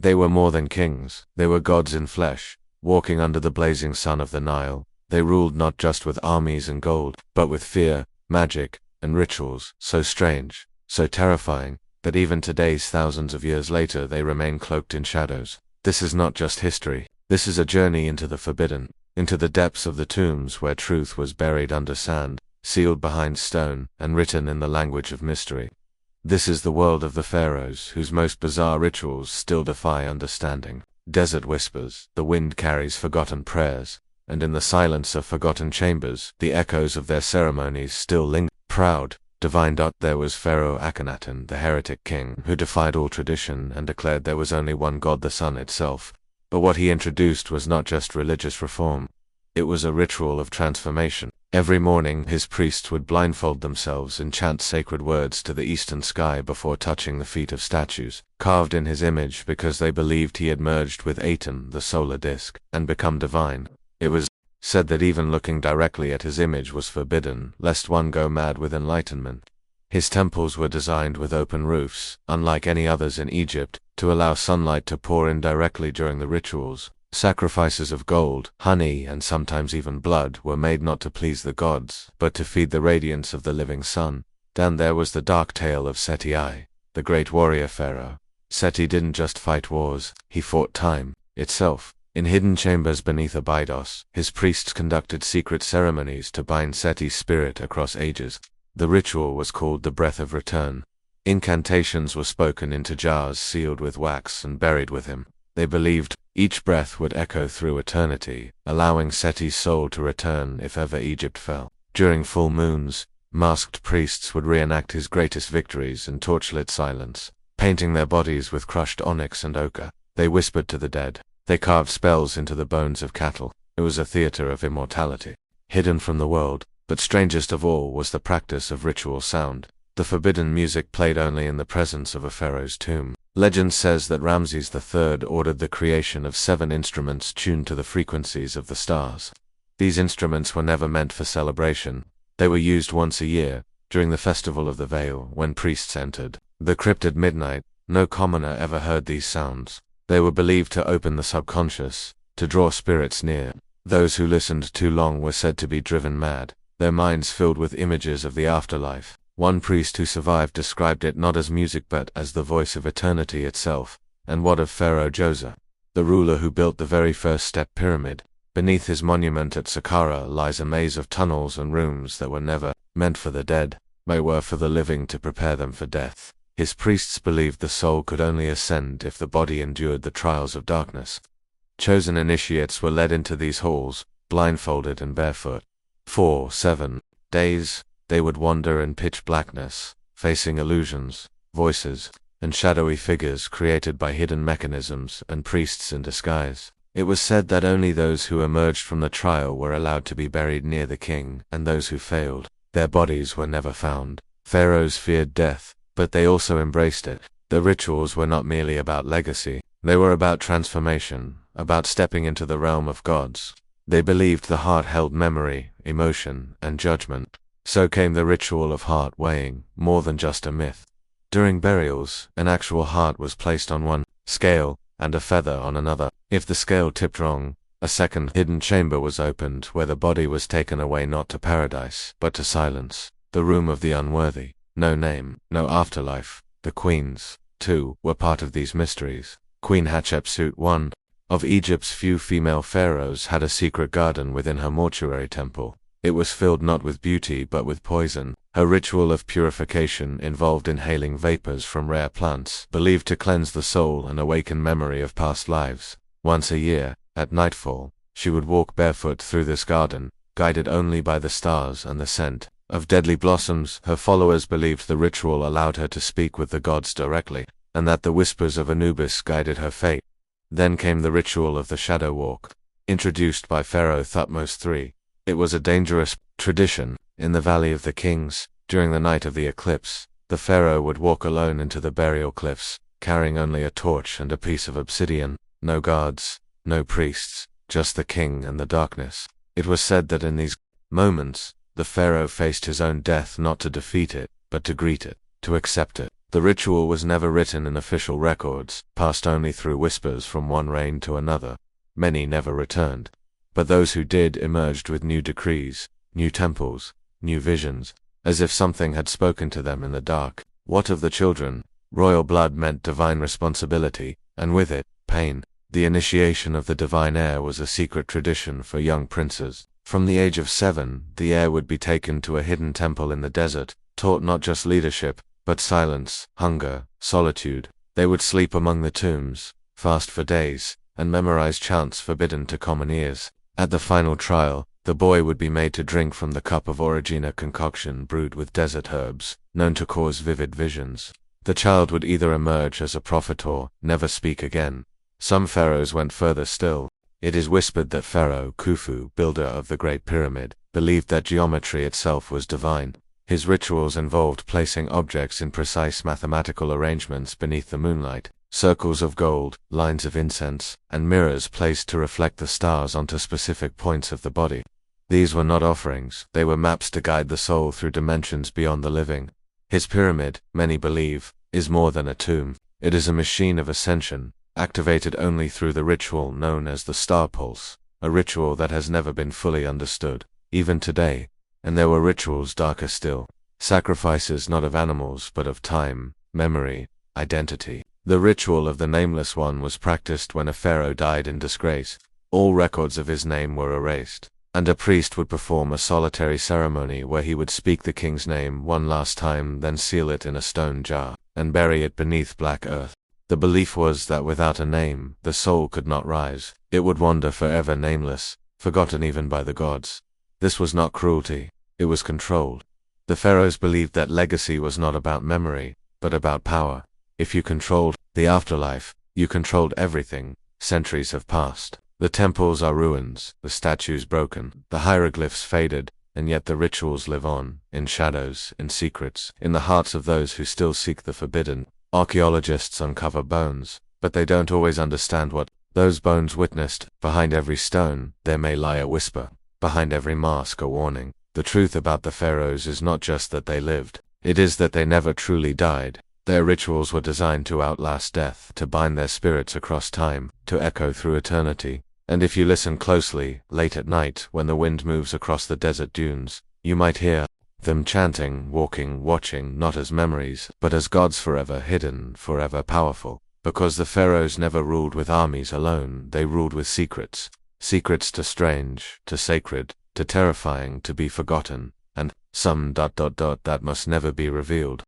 They were more than kings, they were gods in flesh, walking under the blazing sun of the Nile. They ruled not just with armies and gold, but with fear, magic, and rituals, so strange, so terrifying, that even today, thousands of years later, they remain cloaked in shadows. This is not just history. This is a journey into the forbidden, into the depths of the tombs where truth was buried under sand, sealed behind stone, and written in the language of mystery. This is the world of the pharaohs, whose most bizarre rituals still defy understanding. Desert whispers, the wind carries forgotten prayers, and in the silence of forgotten chambers, the echoes of their ceremonies still linger. Proud, divine. There was Pharaoh Akhenaten, the heretic king, who defied all tradition and declared there was only one God, the sun itself. But what he introduced was not just religious reform. It was a ritual of transformation. Every morning his priests would blindfold themselves and chant sacred words to the eastern sky before touching the feet of statues, carved in his image because they believed he had merged with Aten, the solar disk, and become divine. It was said that even looking directly at his image was forbidden, lest one go mad with enlightenment. His temples were designed with open roofs, unlike any others in Egypt, to allow sunlight to pour in directly during the rituals. Sacrifices of gold, honey, and sometimes even blood were made not to please the gods, but to feed the radiance of the living sun. Then there was the dark tale of Seti I, the great warrior pharaoh. Seti didn't just fight wars, he fought time itself. In hidden chambers beneath Abydos, his priests conducted secret ceremonies to bind Seti's spirit across ages. The ritual was called the Breath of Return. Incantations were spoken into jars sealed with wax and buried with him. They believed each breath would echo through eternity, allowing Seti's soul to return if ever Egypt fell. During full moons, masked priests would reenact his greatest victories in torchlit silence, painting their bodies with crushed onyx and ochre. They whispered to the dead. They carved spells into the bones of cattle. It was a theater of immortality, hidden from the world, but strangest of all was the practice of ritual sound. The forbidden music played only in the presence of a pharaoh's tomb. Legend says that Ramses III ordered the creation of 7 instruments tuned to the frequencies of the stars. These instruments were never meant for celebration. They were used once a year, during the Festival of the Veil, when priests entered the crypt at midnight. No commoner ever heard these sounds. They were believed to open the subconscious, to draw spirits near. Those who listened too long were said to be driven mad, their minds filled with images of the afterlife. One priest who survived described it not as music but as the voice of eternity itself. And what of Pharaoh Djoser, the ruler who built the very first step pyramid? Beneath his monument at Saqqara lies a maze of tunnels and rooms that were never meant for the dead, but were for the living to prepare them for death. His priests believed the soul could only ascend if the body endured the trials of darkness. Chosen initiates were led into these halls, blindfolded and barefoot. For 7 days, they would wander in pitch blackness, facing illusions, voices, and shadowy figures created by hidden mechanisms and priests in disguise. It was said that only those who emerged from the trial were allowed to be buried near the king, and those who failed, their bodies were never found. Pharaohs feared death, but they also embraced it. The rituals were not merely about legacy, they were about transformation, about stepping into the realm of gods. They believed the heart held memory, emotion, and judgment. So came the ritual of heart weighing, more than just a myth. During burials, an actual heart was placed on one scale, and a feather on another. If the scale tipped wrong, a second hidden chamber was opened where the body was taken away not to paradise, but to silence, the room of the unworthy. No name, no afterlife. The queens, too, were part of these mysteries. Queen Hatshepsut, one of Egypt's few female pharaohs, had a secret garden within her mortuary temple. It was filled not with beauty but with poison. Her ritual of purification involved inhaling vapors from rare plants, believed to cleanse the soul and awaken memory of past lives. Once a year, at nightfall, she would walk barefoot through this garden, guided only by the stars and the scent of deadly blossoms. Her followers believed the ritual allowed her to speak with the gods directly, and that the whispers of Anubis guided her fate. Then came the ritual of the shadow walk, introduced by Pharaoh Thutmose III. It was a dangerous tradition. In the Valley of the Kings, during the night of the eclipse, the pharaoh would walk alone into the burial cliffs, carrying only a torch and a piece of obsidian. No guards, no priests, just the king and the darkness. It was said that in these moments, the pharaoh faced his own death not to defeat it, but to greet it, to accept it. The ritual was never written in official records, passed only through whispers from one reign to another. Many never returned. But those who did emerged with new decrees, new temples, new visions, as if something had spoken to them in the dark. What of the children? Royal blood meant divine responsibility, and with it, pain. The initiation of the divine heir was a secret tradition for young princes. From the age of 7, the heir would be taken to a hidden temple in the desert, taught not just leadership, but silence, hunger, solitude. They would sleep among the tombs, fast for days, and memorize chants forbidden to common ears. At the final trial, the boy would be made to drink from the cup of origina concoction brewed with desert herbs, known to cause vivid visions. The child would either emerge as a prophet or never speak again. Some pharaohs went further still. It is whispered that Pharaoh Khufu, builder of the Great Pyramid, believed that geometry itself was divine. His rituals involved placing objects in precise mathematical arrangements beneath the moonlight, circles of gold, lines of incense, and mirrors placed to reflect the stars onto specific points of the body. These were not offerings, they were maps to guide the soul through dimensions beyond the living. His pyramid, many believe, is more than a tomb. It is a machine of ascension, activated only through the ritual known as the star pulse, a ritual that has never been fully understood, even today. And there were rituals darker still, sacrifices not of animals but of time, memory, identity. The ritual of the Nameless One was practiced when a pharaoh died in disgrace. All records of his name were erased, and a priest would perform a solitary ceremony where he would speak the king's name one last time, then seal it in a stone jar, and bury it beneath black earth. The belief was that without a name, the soul could not rise. It would wander forever nameless, forgotten even by the gods. This was not cruelty, it was controlled. The pharaohs believed that legacy was not about memory, but about power. If you controlled the afterlife, you controlled everything. Centuries have passed. The temples are ruins, the statues broken, the hieroglyphs faded, and yet the rituals live on, in shadows, in secrets, in the hearts of those who still seek the forbidden. Archaeologists uncover bones, but they don't always understand what those bones witnessed. Behind every stone, there may lie a whisper. Behind every mask, a warning. The truth about the pharaohs is not just that they lived, it is that they never truly died. Their rituals were designed to outlast death, to bind their spirits across time, to echo through eternity. And if you listen closely, late at night, when the wind moves across the desert dunes, you might hear them chanting, walking, watching, not as memories, but as gods forever hidden, forever powerful. Because the pharaohs never ruled with armies alone, they ruled with secrets. Secrets too strange, too sacred, too terrifying to be forgotten, and some ... that must never be revealed.